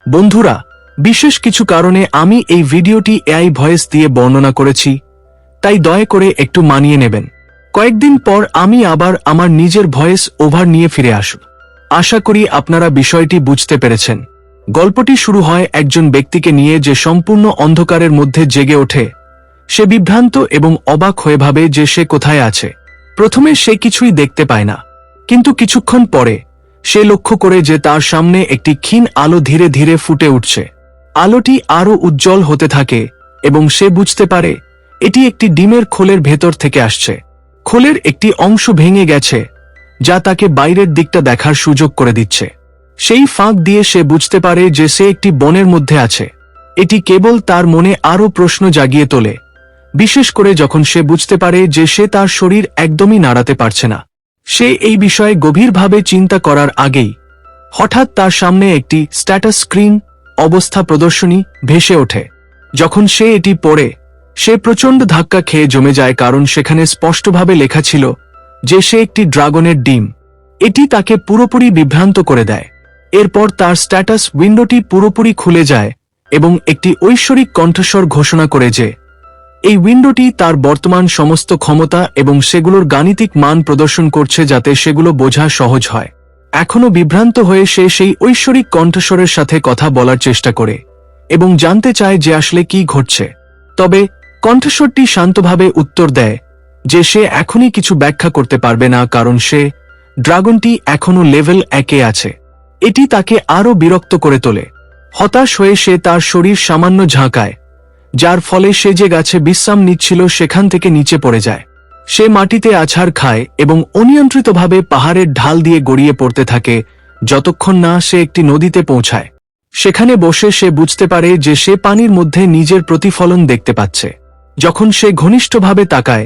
বন্ধুরা, বিশেষ কিছু কারণে আমি এই ভিডিওটি এআই ভয়েস দিয়ে বর্ণনা করেছি, তাই দয়া করে একটু মানিয়ে নেবেন। কয়েকদিন পর আমি আবার আমার নিজের ভয়েস ওভার নিয়ে ফিরে আসব। আশা করি আপনারা বিষয়টি বুঝতে পেরেছেন। গল্পটি শুরু হয় একজন ব্যক্তিকে নিয়ে যে সম্পূর্ণ অন্ধকারের মধ্যে জেগে ওঠে। সে বিভ্রান্ত এবং অবাক হয়ে ভাবে যে সে কোথায় আছে। প্রথমে সে কিছুই দেখতে পায় না, কিন্তু কিছুক্ষণ পরে সে লক্ষ্য করে যে তার সামনে একটি ক্ষীণ আলো ধীরে ধীরে ফুটে উঠছে। আলোটি আরও উজ্জ্বল হতে থাকে এবং সে বুঝতে পারে এটি একটি ডিমের খোলের ভেতর থেকে আসছে। খোলের একটি অংশ ভেঙে গেছে, যা তাকে বাইরের দিকটা দেখার সুযোগ করে দিচ্ছে। সেই ফাঁক দিয়ে সে বুঝতে পারে যে সে একটি বনের মধ্যে আছে। এটি কেবল তার মনে আরও প্রশ্ন জাগিয়ে তোলে, বিশেষ করে যখন সে বুঝতে পারে যে সে তার শরীর একদমই নাড়াতে পারছে না। সে এই বিষয়ে গভীরভাবে চিন্তা করার আগেই হঠাৎ তার সামনে একটি স্ট্যাটাস স্ক্রিন অবস্থা প্রদর্শনী ভেসে ওঠে। যখন সে এটি পড়ে, সে প্রচণ্ড ধাক্কা খেয়ে জমে যায়, কারণ সেখানে স্পষ্টভাবে লেখা ছিল যে সে একটি ড্রাগনের ডিম। এটি তাকে পুরোপুরি বিভ্রান্ত করে দেয়। এরপর তার স্ট্যাটাস উইন্ডোটি পুরোপুরি খুলে যায় এবং একটি ঐশ্বরিক কণ্ঠস্বর ঘোষণা করে যে এই উইন্ডোটি তার বর্তমান সমস্ত ক্ষমতা এবং সেগুলোর গাণিতিক মান প্রদর্শন করছে, যাতে সেগুলো বোঝা সহজ হয়। এখনও বিভ্রান্ত হয়ে সে সেই ঐশ্বরিক কণ্ঠস্বরের সাথে কথা বলার চেষ্টা করে এবং জানতে চায় যে আসলে কি ঘটছে। তবে কণ্ঠস্বরটি শান্তভাবে উত্তর দেয় যে সে এখনই কিছু ব্যাখ্যা করতে পারবে না, কারণ সে ড্রাগনটি এখনও লেভেল 1-এ আছে। এটি তাকে আরও বিরক্ত করে তোলে। হতাশ হয়ে সে তার শরীর সামান্য ঝাঁকায়, যার ফলে সে যে গাছে বিশ্রাম নিচ্ছিল সেখান থেকে নিচে পড়ে যায়। সে মাটিতে আছাড় খায় এবং অনিয়ন্ত্রিতভাবে পাহাড়ের ঢাল দিয়ে গড়িয়ে পড়তে থাকে, যতক্ষণ না সে একটি নদীতে পৌঁছায়। সেখানে বসে সে বুঝতে পারে যে সে পানির মধ্যে নিজের প্রতিফলন দেখতে পাচ্ছে। যখন সে ঘনিষ্ঠভাবে তাকায়,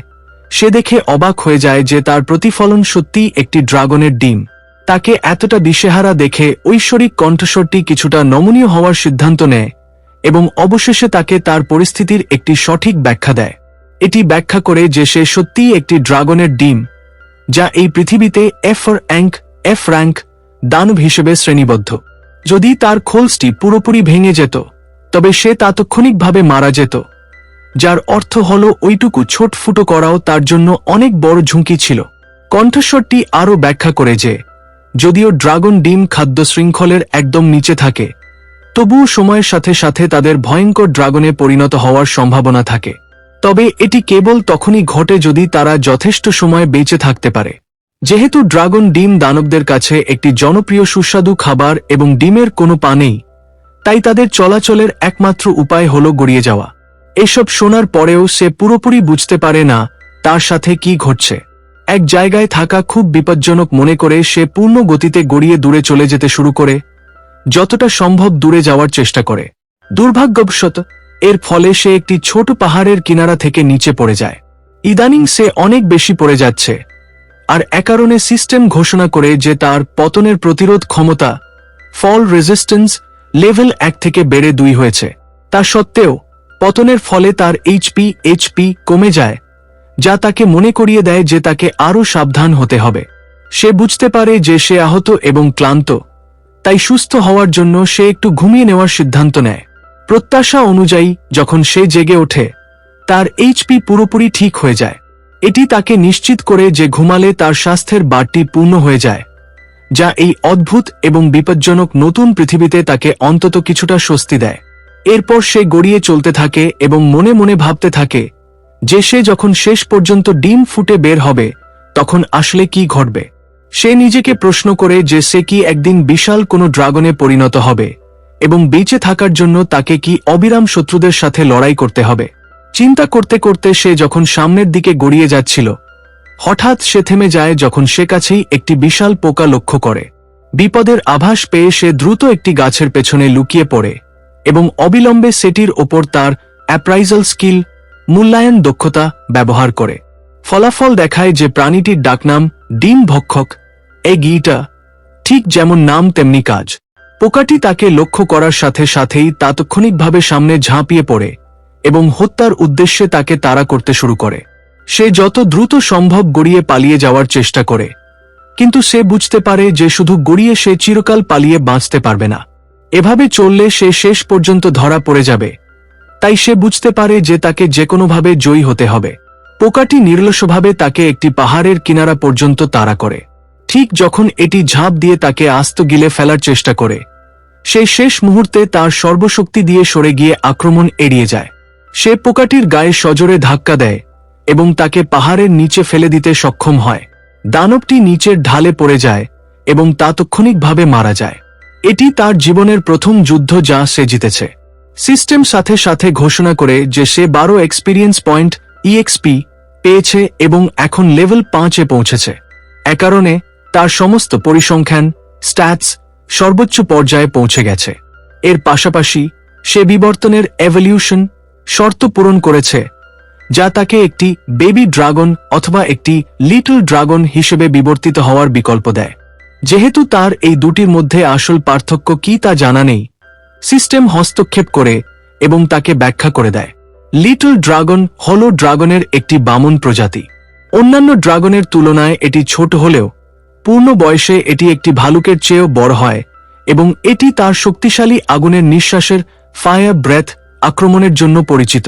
সে দেখে অবাক হয়ে যায় যে তার প্রতিফলন সত্যিই একটি ড্রাগনের ডিম। তাকে এতটা দিশেহারা দেখে ঐশ্বরিক কণ্ঠস্বরটি কিছুটা নমনীয় হওয়ার সিদ্ধান্ত নেয় এবং অবশেষে তাকে তার পরিস্থিতির একটি সঠিক ব্যাখ্যা দেয়। এটি ব্যাখ্যা করে যে সে সত্যিই একটি ড্রাগনের ডিম, যা এই পৃথিবীতে এফ র্যাঙ্ক দানব হিসেবে শ্রেণীবদ্ধ। যদি তার খোলসটি পুরোপুরি ভেঙে যেত, তবে সে তাৎক্ষণিকভাবে মারা যেত, যার অর্থ হল ওইটুকু ছোট ফুটো করাও তার জন্য অনেক বড় ঝুঁকি ছিল। কণ্ঠস্বরটি আরও ব্যাখ্যা করে যে যদিও ড্রাগন ডিম খাদ্য শৃঙ্খলের একদম নিচে থাকে, তবুও সময়ের সাথে সাথে তাদের ভয়ঙ্কর ড্রাগনে পরিণত হওয়ার সম্ভাবনা থাকে। তবে এটি কেবল তখনই ঘটে যদি তারা যথেষ্ট সময় বেঁচে থাকতে পারে। যেহেতু ড্রাগন ডিম দানবদের কাছে একটি জনপ্রিয় সুস্বাদু খাবার এবং ডিমের কোনো পা নেই, তাই তাদের চলাচলের একমাত্র উপায় হল গড়িয়ে যাওয়া। এসব শোনার পরেও সে পুরোপুরি বুঝতে পারে না তার সাথে কি ঘটছে। এক জায়গায় থাকা খুব বিপজ্জনক মনে করে সে পূর্ণ গতিতে গড়িয়ে দূরে চলে যেতে শুরু করে, যতটা সম্ভব দূরে যাওয়ার চেষ্টা করে। দুর্ভাগ্যবশত এর ফলে সে একটি ছোট পাহাড়ের কিনারা থেকে নিচে পড়ে যায়। ইদানিং সে অনেক বেশি পড়ে যাচ্ছে, আর কারণে সিস্টেম ঘোষণা করে যে তার পতনের প্রতিরোধ ক্ষমতা ফল রেজিস্ট্যান্স লেভেল 1 থেকে বেড়ে 2 হয়েছে। তা সত্ত্বেও পতনের ফলে তার এইচপি কমে যায়, যা তাকে মনে করিয়ে দেয় যে তাকে আরও সাবধান হতে হবে। সে বুঝতে পারে যে সে আহত এবং ক্লান্ত, তাই সুস্থ হওয়ার জন্য সে একটু ঘুমিয়ে নেওয়ার সিদ্ধান্ত নেয়। প্রত্যাশা অনুযায়ী যখন সে জেগে ওঠে, তার এইচপি পুরোপুরি ঠিক হয়ে যায়। এটি তাকে নিশ্চিত করে যে ঘুমালে তার স্বাস্থ্যের বাড়তি পূর্ণ হয়ে যায়, যা এই অদ্ভুত এবং বিপজ্জনক নতুন পৃথিবীতে তাকে অন্তত কিছুটা স্বস্তি দেয়। এরপর সে গড়িয়ে চলতে থাকে এবং মনে মনে ভাবতে থাকে যে সে যখন শেষ পর্যন্ত ডিম ফুটে বের হবে, তখন আসলে কি ঘটবে। সে নিজেকে প্রশ্ন করে যে সে কি একদিন বিশাল কোনো ড্রাগনে পরিণত হবে এবং বেঁচে থাকার জন্য তাকে কি অবিরাম শত্রুদের সাথে লড়াই করতে হবে। চিন্তা করতে করতে সে যখন সামনের দিকে গড়িয়ে যাচ্ছিল, হঠাৎ সে থেমে যায় যখন সে কাছেই একটি বিশাল পোকা লক্ষ্য করে। বিপদের আভাস পেয়ে সে দ্রুত একটি গাছের পেছনে লুকিয়ে পড়ে এবং অবিলম্বে সেটির ওপর তার অ্যাপ্রাইজাল স্কিল মূল্যায়ন দক্ষতা ব্যবহার করে। ফলাফল দেখায় যে প্রাণীটির ডাকনাম ডিম ভক্ষক গিটা, ঠিক যেমন নাম তেমনি কাজ। পোকাটি তাকে লক্ষ্য করার সাথে সাথেই তাৎক্ষণিকভাবে সামনে ঝাঁপিয়ে পড়ে এবং হত্যার উদ্দেশ্যে তাকে তাড়া করতে শুরু করে। সে যত দ্রুত সম্ভব গড়িয়ে পালিয়ে যাওয়ার চেষ্টা করে, কিন্তু সে বুঝতে পারে যে শুধু গড়িয়ে সে চিরকাল পালিয়ে বাঁচতে পারবে না। এভাবে চললে সে শেষ পর্যন্ত ধরা পড়ে যাবে, তাই সে বুঝতে পারে যে তাকে যেকোনোভাবে জয়ী হতে হবে। পোকাটি নির্লসভাবে তাকে একটি পাহাড়ের কিনারা পর্যন্ত তাড়া করে। ঠিক যখন এটি ঝাঁপ দিয়ে তাকে আস্ত গিলে ফেলার চেষ্টা করে, সে শেষ মুহূর্তে তার সর্বশক্তি দিয়ে সরে গিয়ে আক্রমণ এড়িয়ে যায়। সে পোকাটির গায়ে সজোরে ধাক্কা দেয় এবং তাকে পাহাড়ের নিচে ফেলে দিতে সক্ষম হয়। দানবটি নিচের ঢালে পড়ে যায় এবং তাৎক্ষণিকভাবে মারা যায়। এটি তার জীবনের প্রথম যুদ্ধ যা সে জিতেছে। সিস্টেম সাথে সাথে ঘোষণা করে যে সে 12 এক্সপিরিয়েন্স পয়েন্ট ইএক্সপি পেয়েছে এবং এখন লেভেল 5-এ পৌঁছেছে। এ কারণে তার সমস্ত পরিসংখ্যান স্ট্যাটস সর্বোচ্চ পর্যায়ে পৌঁছে গেছে। এর পাশাপাশি সে বিবর্তনের এভলিউশন শর্ত পূরণ করেছে, যা তাকে একটি বেবি ড্রাগন অথবা একটি লিটল ড্রাগন হিসেবে বিবর্তিত হওয়ার বিকল্প দেয়। যেহেতু তার এই দুটির মধ্যে আসল পার্থক্য কি তা জানা নেই, সিস্টেম হস্তক্ষেপ করে এবং তাকে ব্যাখ্যা করে দেয়। লিটল ড্রাগন হল ড্রাগনের একটি বামন প্রজাতি। অন্যান্য ড্রাগনের তুলনায় এটি ছোট হলেও পূর্ণ বয়সে এটি একটি ভালুকের চেয়েও বড় হয় এবং এটি তার শক্তিশালী আগুনের নিঃশ্বাসের ফায়ার ব্রেথ আক্রমণের জন্য পরিচিত।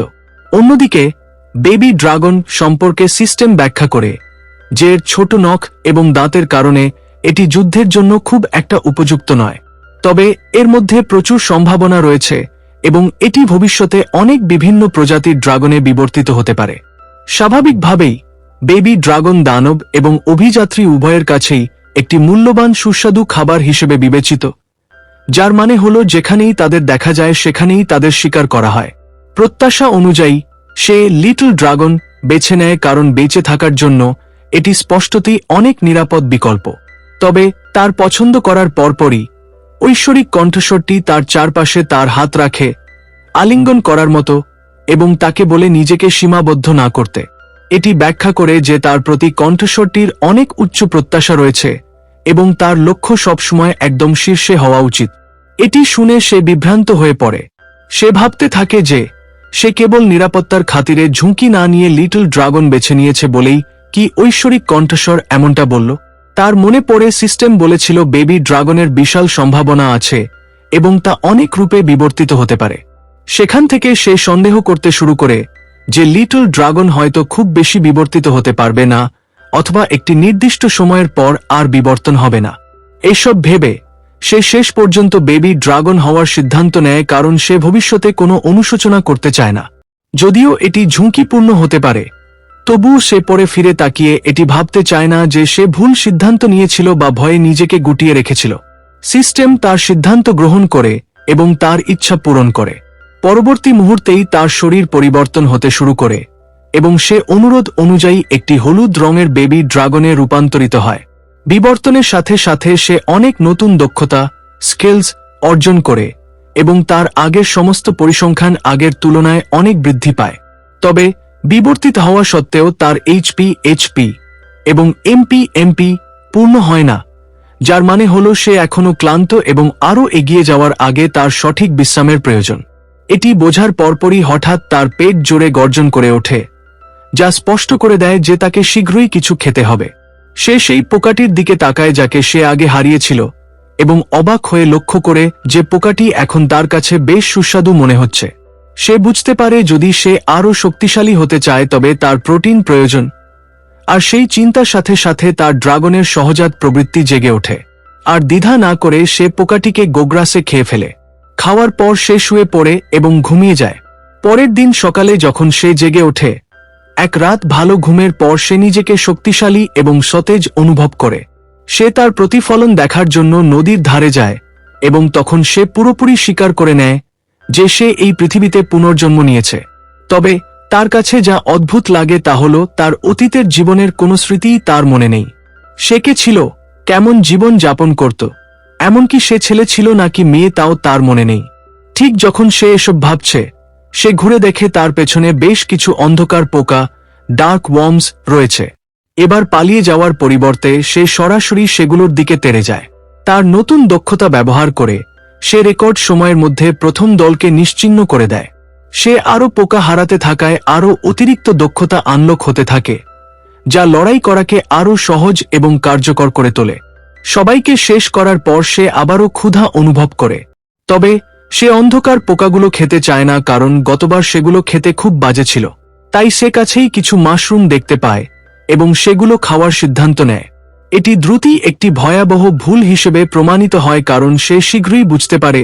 অন্যদিকে বেবি ড্রাগন সম্পর্কে সিস্টেম ব্যাখ্যা করে যে এর ছোট নখ এবং দাঁতের কারণে এটি যুদ্ধের জন্য খুব একটা উপযুক্ত নয়, তবে এর মধ্যে প্রচুর সম্ভাবনা রয়েছে এবং এটি ভবিষ্যতে অনেক বিভিন্ন প্রজাতির ড্রাগনে বিবর্তিত হতে পারে। স্বাভাবিকভাবেই বেবি ড্রাগন দানব এবং অভিযাত্রী উভয়ের কাছেই একটি মূল্যবান সুস্বাদু খাবার হিসেবে বিবেচিত, যার মানে হল যেখানেই তাদের দেখা যায় সেখানেই তাদের শিকার করা হয়। প্রত্যাশা অনুযায়ী সে লিটল ড্রাগন বেছে নেয় কারণ বেঁচে থাকার জন্য এটি স্পষ্টতই অনেক নিরাপদ বিকল্প। তবে তার পছন্দ করার পরপরই ঐশ্বরিক কণ্ঠস্বরটি তার চারপাশে তার হাত রাখে আলিঙ্গন করার মতো এবং তাকে বলে নিজেকে সীমাবদ্ধ না করতে। এটি ব্যাখ্যা করে যে তার প্রতি কণ্ঠস্বরটির অনেক উচ্চ প্রত্যাশা রয়েছে এবং তার লক্ষ্য সবসময় একদম শীর্ষে হওয়া উচিত। এটি শুনে সে বিভ্রান্ত হয়ে পড়ে। সে ভাবতে থাকে যে সে কেবল নিরাপত্তার খাতিরে ঝুঁকি না নিয়ে লিটল ড্রাগন বেছে নিয়েছে বলেই কি ঐশ্বরিক কণ্ঠস্বর এমনটা বলল। তার মনে পড়ে সিস্টেম বলেছিল বেবি ড্রাগনের বিশাল সম্ভাবনা আছে এবং তা অনেক রূপে বিবর্তিত হতে পারে। সেখান থেকে সে সন্দেহ করতে শুরু করে যে লিটল ড্রাগন হয়তো খুব বেশি বিবর্তিত হতে পারবে না অথবা একটি নির্দিষ্ট সময়ের পর আর বিবর্তন হবে না। এসব ভেবে সে শেষ পর্যন্ত বেবি ড্রাগন হওয়ার সিদ্ধান্ত নেয় কারণ সে ভবিষ্যতে কোনো অনুশোচনা করতে চায় না। যদিও এটি ঝুঁকিপূর্ণ হতে পারে, তবুও সে পরে ফিরে তাকিয়ে এটি ভাবতে চায় না যে সে ভুল সিদ্ধান্ত নিয়েছিল বা ভয়ে নিজেকে গুটিয়ে রেখেছিল। সিস্টেম তার সিদ্ধান্ত গ্রহণ করে এবং তার ইচ্ছা পূরণ করে। পরবর্তী মুহূর্তেই তার শরীর পরিবর্তন হতে শুরু করে এবং সে অনুরোধ অনুযায়ী একটি হলুদ রঙের বেবি ড্রাগনে রূপান্তরিত হয়। বিবর্তনের সাথে সাথে সে অনেক নতুন দক্ষতা স্কিলস অর্জন করে এবং তার আগের সমস্ত পরিসংখ্যান আগের তুলনায় অনেক বৃদ্ধি পায়। তবে বিবর্তিত হওয়া সত্ত্বেও তার এইচপি এবং এমপি পূর্ণ হয় না, যার মানে হল সে এখনও ক্লান্ত এবং আরও এগিয়ে যাওয়ার আগে তার সঠিক বিশ্রামের প্রয়োজন। এটি বোঝার পরপরই হঠাৎ তার পেট জোরে গর্জন করে ওঠে, যা স্পষ্ট করে দেয় যে তাকে শীঘ্রই কিছু খেতে হবে। সে সেই পোকাটির দিকে তাকায় যাকে সে আগে হারিয়েছিল এবং অবাক হয়ে লক্ষ্য করে যে পোকাটি এখন তার কাছে বেশ সুস্বাদু মনে হচ্ছে। সে বুঝতে পারে যদি সে আরও শক্তিশালী হতে চায় তবে তার প্রোটিন প্রয়োজন, আর সেই চিন্তার সাথে সাথে তার ড্রাগনের সহজাত প্রবৃত্তি জেগে ওঠে। আর দ্বিধা না করে সে পোকাটিকে গোগ্রাসে খেয়ে ফেলে। খাওয়ার পর সে শুয়ে পড়ে এবং ঘুমিয়ে যায়। পরের দিন সকালে যখন সে জেগে ওঠে, এক রাত ভালো ঘুমের পর সে নিজেকে শক্তিশালী এবং সতেজ অনুভব করে। সে তার প্রতিফলন দেখার জন্য নদীর ধারে যায় এবং তখন সে পুরোপুরি স্বীকার করে নেয় যে সে এই পৃথিবীতে পুনর্জন্ম নিয়েছে। তবে তার কাছে যা অদ্ভুত লাগে তা হল তার অতীতের জীবনের কোনো স্মৃতিই তার মনে নেই। সে কে ছিল, কেমন জীবন যাপন করত, এমনকি সে ছেলে ছিল নাকি মেয়ে তাও তার মনে নেই। ঠিক যখন সে এসব ভাবছে, সে ঘুরে দেখে তার পেছনে বেশ কিছু অন্ধকার পোকা ডার্ক ওয়ার্মস রয়েছে। এবার পালিয়ে যাওয়ার পরিবর্তে সে সরাসরি সেগুলোর দিকে তেড়ে যায়। তার নতুন দক্ষতা ব্যবহার করে সে রেকর্ড সময়ের মধ্যে প্রথম দলকে নিশ্চিহ্ন করে দেয়। সে আরও পোকা হারাতে থাকায় আরও অতিরিক্ত দক্ষতা আনলক হতে থাকে, যা লড়াই করাকে আরও সহজ এবং কার্যকর করে তোলে। সবাইকে শেষ করার পর সে আবারও ক্ষুধা অনুভব করে, তবে সে অন্ধকার পোকাগুলো খেতে চায় না, কারণ গতবার সেগুলো খেতে খুব বাজে ছিল। তাই সে কাছেই কিছু মাশরুম দেখতে পায় এবং সেগুলো খাওয়ার সিদ্ধান্ত নেয়। এটি দ্রুতই একটি ভয়াবহ ভুল হিসেবে প্রমাণিত হয়, কারণ সে শীঘ্রই বুঝতে পারে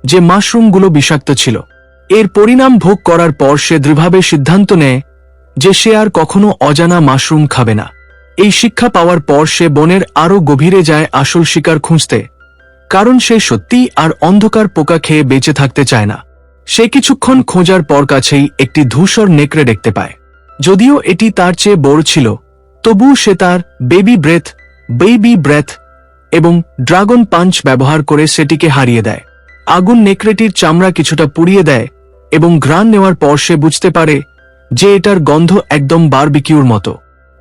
যে মাশরুমগুলো বিষাক্ত ছিল। এর পরিণাম ভোগ করার পর সে দৃঢ়ভাবে সিদ্ধান্ত নেয় যে সে আর কখনো অজানা মাশরুম খাবে না। এই শিক্ষা পাওয়ার পর সে বনের আরও গভীরে যায় আসল শিকার খুঁজতে, কারণ সে সত্যিই আর অন্ধকার পোকা খেয়ে বেঁচে থাকতে চায় না। সে কিছুক্ষণ খোঁজার পর কাছেই একটি ধূসর নেকড়ে দেখতে পায়। যদিও এটি তার চেয়ে বড় ছিল, তবুও সে তার বেবি ব্রেথ এবং ড্রাগন পাঞ্চ ব্যবহার করে সেটিকে হারিয়ে দেয়। আগুন নেকড়েটির চামড়া কিছুটা পুড়িয়ে দেয় এবং ঘ্রাণ নেওয়ার পর সে বুঝতে পারে যে এটার গন্ধ একদম বারবিকিউর মতো।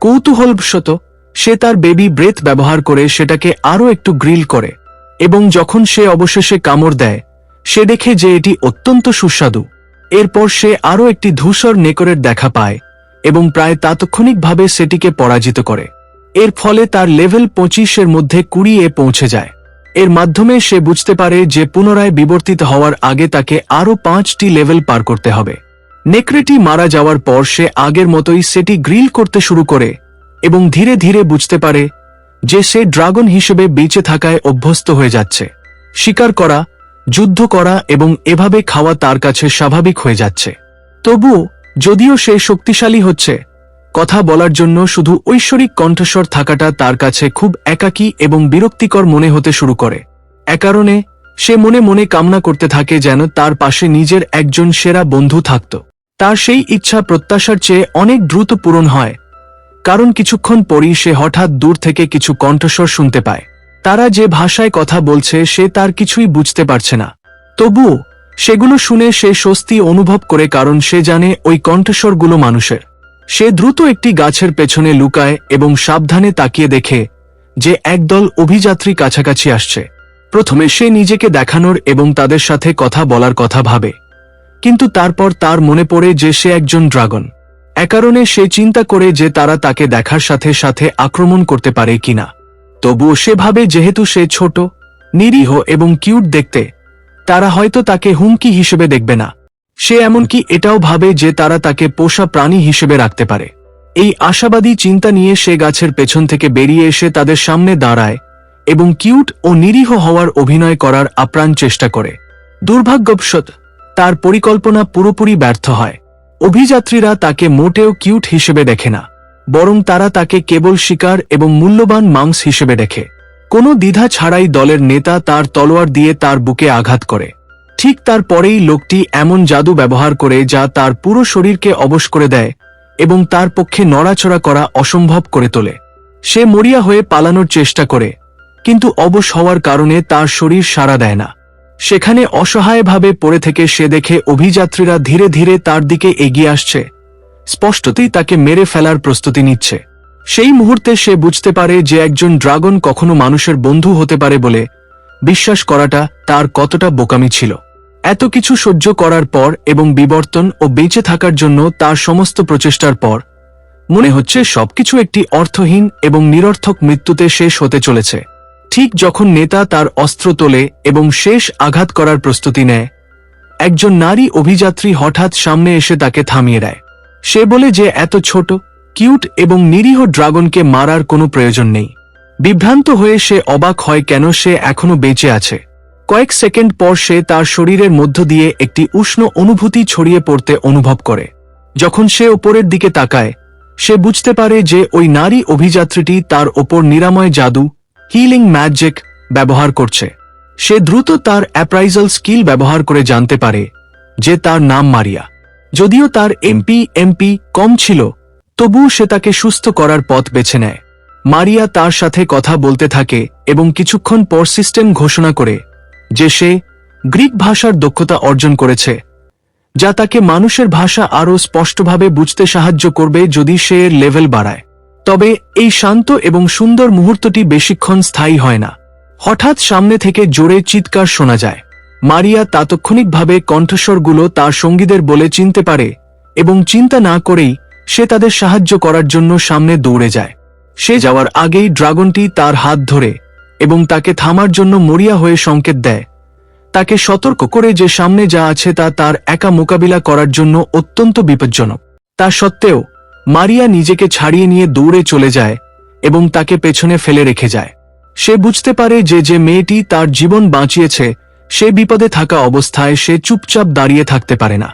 কৌতূহলবশত সে তার বেবি ব্রেথ ব্যবহার করে সেটাকে আরও একটু গ্রিল করে, এবং যখন সে অবশেষে কামড় দেয় সে দেখে যে এটি অত্যন্ত সুস্বাদু। এরপর সে আরও একটি ধূসর নেকড়ের দেখা পায় এবং প্রায় তাৎক্ষণিকভাবে সেটিকে পরাজিত করে। এর ফলে তার লেভেল 25-এর মধ্যে 20-এ পৌঁছে যায়। এর মাধ্যমে সে বুঝতে পারে যে পুনরায় বিবর্তিত হওয়ার আগে তাকে আরও 5টি লেভেল পার করতে হবে। নেকড়েটি মারা যাওয়ার পর সে আগের মতোই সেটি গ্রিল করতে শুরু করে এবং ধীরে ধীরে বুঝতে পারে যে সে ড্রাগন হিসেবে বেঁচে থাকায় অভ্যস্ত হয়ে যাচ্ছে। শিকার করা, যুদ্ধ করা এবং এভাবে খাওয়া তার কাছে স্বাভাবিক হয়ে যাচ্ছে। তবুও যদিও সে শক্তিশালী হচ্ছে, কথা বলার জন্য শুধু ঐশ্বরিক কণ্ঠস্বর থাকাটা তার কাছে খুব একাকী এবং বিরক্তিকর মনে হতে শুরু করে। এ কারণে সে মনে মনে কামনা করতে থাকে যেন তার পাশে নিজের একজন সেরা বন্ধু থাকত। তার সেই ইচ্ছা প্রত্যাশার চেয়ে অনেক দ্রুত পূরণ হয়, কারণ কিছুক্ষণ পরই সে হঠাৎ দূর থেকে কিছু কণ্ঠস্বর শুনতে পায়। তারা যে ভাষায় কথা বলছে সে তার কিছুই বুঝতে পারছে না। তবুও সেগুলো শুনে সে স্বস্তি অনুভব করে, কারণ সে জানে ওই কণ্ঠস্বরগুলো মানুষের। সে দ্রুত একটি গাছের পেছনে লুকায় এবং সাবধানে তাকিয়ে দেখে যে একদল অভিযাত্রী কাছাকাছি আসছে। প্রথমে সে নিজেকে দেখানোর এবং তাদের সাথে কথা বলার কথা ভাবে, কিন্তু তারপর তার মনে পড়ে যে সে একজন ড্রাগন। এ কারণে সে চিন্তা করে যে তারা তাকে দেখার সাথে সাথে আক্রমণ করতে পারে কিনা। তবুও সে ভাবে যেহেতু সে ছোট, নিরীহ এবং কিউট দেখতে, তারা হয়তো তাকে হুমকি হিসেবে দেখবে না। সে এমনকি এটাও ভাবে যে তারা তাকে পোষা প্রাণী হিসেবে রাখতে পারে। এই আশাবাদী চিন্তা নিয়ে সে গাছের পেছন থেকে বেরিয়ে এসে তাদের সামনে দাঁড়ায় এবং কিউট ও নিরীহ হওয়ার অভিনয় করার আপ্রাণ চেষ্টা করে। দুর্ভাগ্যবশত তার পরিকল্পনা পুরোপুরি ব্যর্থ হয়। অভিযাত্রীরা তাকে মোটেও কিউট হিসেবে দেখে না, বরং তারা তাকে কেবল শিকার এবং মূল্যবান মাংস হিসেবে দেখে। কোনো দ্বিধা ছাড়াই দলের নেতা তার তলোয়ার দিয়ে তার বুকে আঘাত করে। ঠিক তার পরেই লোকটি এমন জাদু ব্যবহার করে যা তার পুরো শরীরকে অবশ করে দেয় এবং তার পক্ষে নড়াচড়া করা অসম্ভব করে তোলে। সে মরিয়া হয়ে পালানোর চেষ্টা করে, কিন্তু অবশ হওয়ার কারণে তার শরীর সাড়া দেয় না। সেখানে অসহায়ভাবে পড়ে থেকে সে দেখে অভিযাত্রীরা ধীরে ধীরে তার দিকে এগিয়ে আসছে, স্পষ্টতই তাকে মেরে ফেলার প্রস্তুতি নিচ্ছে। সেই মুহূর্তে সে বুঝতে পারে যে একজন ড্রাগন কখনো মানুষের বন্ধু হতে পারে বলে বিশ্বাস করাটা তার কতটা বোকামি ছিল। এত কিছু সহ্য করার পর এবং বিবর্তন ও বেঁচে থাকার জন্য তার সমস্ত প্রচেষ্টার পর মনে হচ্ছে সবকিছু একটি অর্থহীন এবং নিরর্থক মৃত্যুতে শেষ হতে চলেছে। ঠিক যখন নেতা তার অস্ত্র তোলে এবং শেষ আঘাত করার প্রস্তুতি নেয়, একজন নারী অভিযাত্রী হঠাৎ সামনে এসে তাকে থামিয়ে দেয়। সে বলে যে এত ছোট, কিউট এবং নিরীহ ড্রাগনকে মারার কোনো প্রয়োজন নেই। বিভ্রান্ত হয়ে সে অবাক হয় কেন সে এখনো বেঁচে আছে। কয়েক সেকেন্ড পর সে তার শরীরের মধ্য দিয়ে একটি উষ্ণ অনুভূতি ছড়িয়ে পড়তে অনুভব করে। যখন সে ওপরের দিকে তাকায়, সে বুঝতে পারে যে ওই নারী অভিযাত্রীটি তার ওপর নিরাময় জাদু, হিলিং ম্যাজিক ব্যবহার করছে। সে দ্রুত তার অ্যাপ্রাইজাল স্কিল ব্যবহার করে জানতে পারে যে তার নাম মারিয়া। যদিও তার এমপি কম ছিল, তবুও সে তাকে সুস্থ করার পথ বেছে নেয়। মারিয়া তার সাথে কথা বলতে থাকে এবং কিছুক্ষণ পর সিস্টেম ঘোষণা করে যে সে গ্রিক ভাষার দক্ষতা অর্জন করেছে, যা তাকে মানুষের ভাষা আরও স্পষ্টভাবে বুঝতে সাহায্য করবে যদি সে এর লেভেল বাড়ায়। তবে এই শান্ত এবং সুন্দর মুহূর্তটি বেশিক্ষণ স্থায়ী হয় না। হঠাৎ সামনে থেকে জোরে চিৎকার শোনা যায়। মারিয়া তাৎক্ষণিকভাবে কণ্ঠস্বরগুলো তার সঙ্গীদের বলে চিনতে পারে এবং চিন্তা না করেই সে তাদের সাহায্য করার জন্য সামনে দৌড়ে যায়। সে যাওয়ার আগেই ড্রাগনটি তার হাত ধরে এবং তাকে থামার জন্য মরিয়া হয়ে সংকেত দেয়। তাকে সতর্ক করে যে সামনে যা আছে তা তার একা মোকাবিলা করার জন্য অত্যন্ত বিপজ্জনক। তা সত্ত্বেও মারিয়া নিজেকে ছাড়িয়ে নিয়ে দৌড়ে চলে যায় এবং তাকে পেছনে ফেলে রেখে যায়। সে বুঝতে পারে যে যে মেয়েটি তার জীবন বাঁচিয়েছে সে বিপদে থাকা অবস্থায় সে চুপচাপ দাঁড়িয়ে থাকতে পারে না।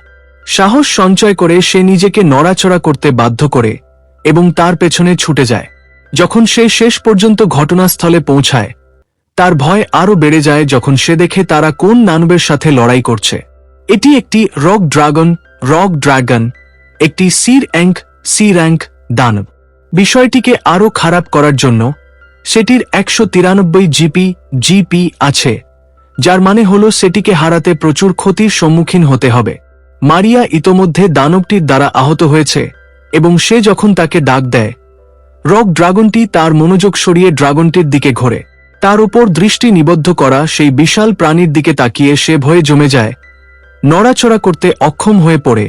সাহস সঞ্চয় করে সে নিজেকে নড়াচড়া করতে বাধ্য করে এবং তার পেছনে ছুটে যায়। যখন সে শেষ পর্যন্ত ঘটনাস্থলে পৌঁছায় তার ভয় আরও বেড়ে যায় যখন সে দেখে তারা কোন দানবের সাথে লড়াই করছে। এটি একটি রক ড্রাগন, একটি সি র্যাঙ্ক দানব। বিষয়টিকে আরও খারাপ করার জন্য সেটির 193 জিপি আছে, যার মানে হল সেটিকে হারাতে প্রচুর ক্ষতির সম্মুখীন হতে হবে। মারিয়া ইতোমধ্যে দানবটির দ্বারা আহত হয়েছে এবং সে যখন তাকে ডাক দেয় রক ড্রাগনটি তার মনোযোগ সরিয়ে ড্রাগনটির দিকে ঘোরে। তার উপর দৃষ্টি নিবদ্ধ করা সেই বিশাল প্রাণীর দিকে তাকিয়ে সে ভয়ে জমে যায়, নড়াচড়া করতে অক্ষম হয়ে পড়ে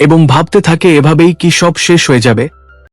এবং ভাবতে থাকে এভাবেই কি সব শেষ হয়ে যাবে।